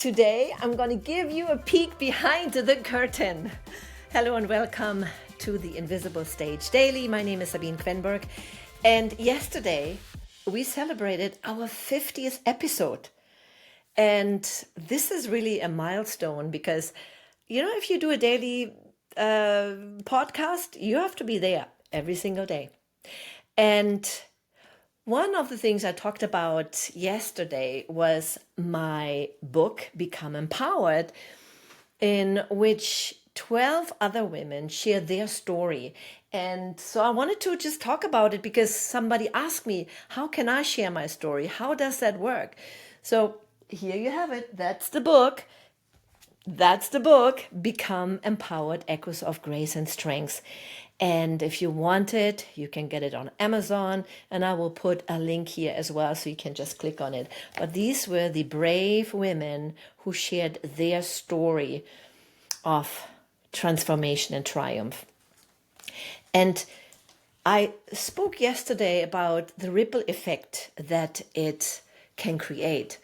Today, I'm going to give you a peek behind the curtain. Hello and welcome to the Invisible Stage Daily. My name is Sabine, and yesterday we celebrated our 50th episode. And this is really a milestone because, if you do a daily podcast, you have to be there every single day. And one of the things I talked about yesterday was my book, Become Empowered, in which 12 other women share their story. And so I wanted to just talk about it because somebody asked me, how can I share my story? How does that work? So here you have it. That's the book. Become Empowered, Echoes of Grace and Strength. And if you want it, you can get it on Amazon, and I will put a link here as well so you can just click on it. But these were the brave women who shared their story of transformation and triumph. And I spoke yesterday about the ripple effect that it can create.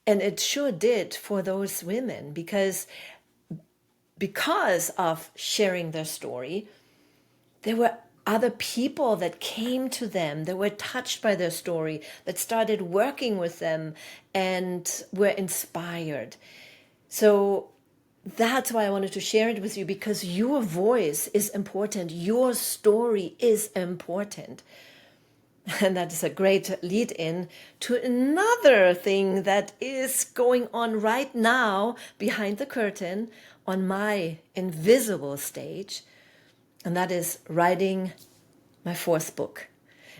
And it sure did for those women because of sharing their story, there were other people that came to them, that were touched by their story, that started working with them and were inspired. So that's why I wanted to share it with you, because your voice is important. Your story is important. And that is a great lead in to another thing that is going on right now behind the curtain on my invisible stage. And that is writing my fourth book.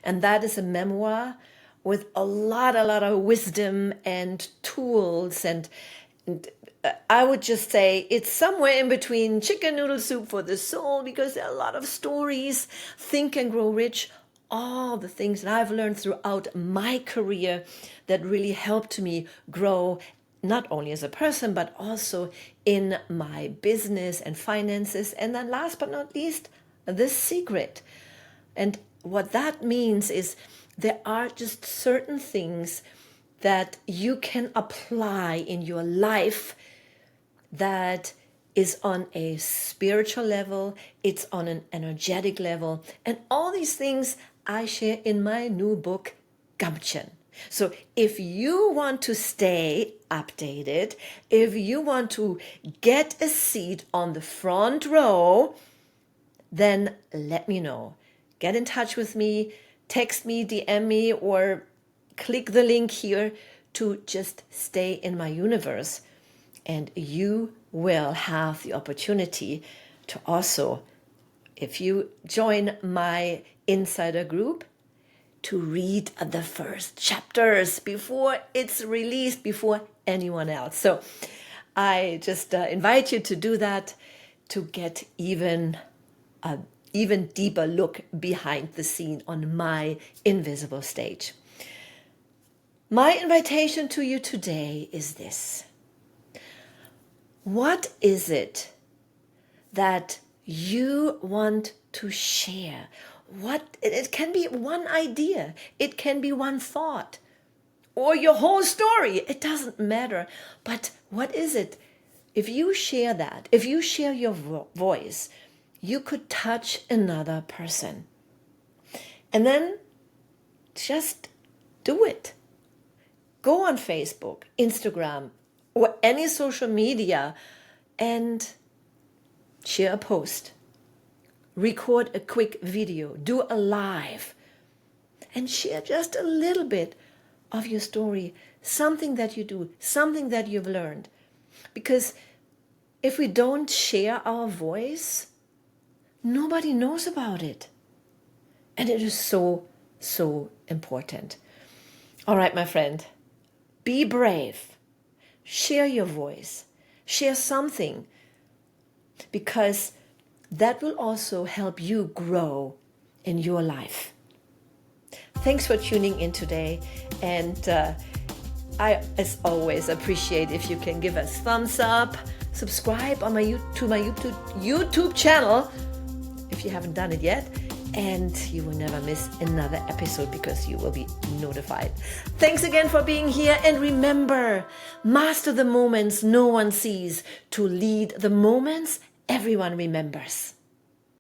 And that is a memoir with a lot of wisdom and tools. And I would just say it's somewhere in between chicken noodle soup for the soul, because there are a lot of stories. Think and Grow Rich, all the things that I've learned throughout my career that really helped me grow, not only as a person, but also in my business and finances. And then last but not least, the secret. And what that means is there are just certain things that you can apply in your life that is on a spiritual level, it's on an energetic level, and all these things I share in my new book, Gumption. So if you want to stay updated, if you want to get a seat on the front row, then let me know. Get in touch with me, text me, DM me, or click the link here to just stay in my universe. And you will have the opportunity to also, if you join my insider group, to read the first chapters before it's released, before anyone else. So I just invite you to do that, to get even deeper look behind the scene on my invisible stage. My invitation to you today is this. What is it that you want to share? It can be one idea, it can be one thought, or your whole story. It doesn't matter. But what is it? If you share that, if you share your voice, you could touch another person. And then just do it. Go on Facebook, Instagram, or any social media and share a post. Record a quick video, do a live, and share just a little bit of your story, something that you do, something that you've learned. Because if we don't share our voice, nobody knows about it. And it is so, so important. All right, my friend, be brave. Share your voice. Share something. Because that will also help you grow in your life. Thanks for tuning in today. And I, as always, appreciate if you can give us thumbs up, subscribe to my YouTube channel if you haven't done it yet, and you will never miss another episode because you will be notified. Thanks again for being here, and remember, master the moments no one sees to lead the moments everyone remembers.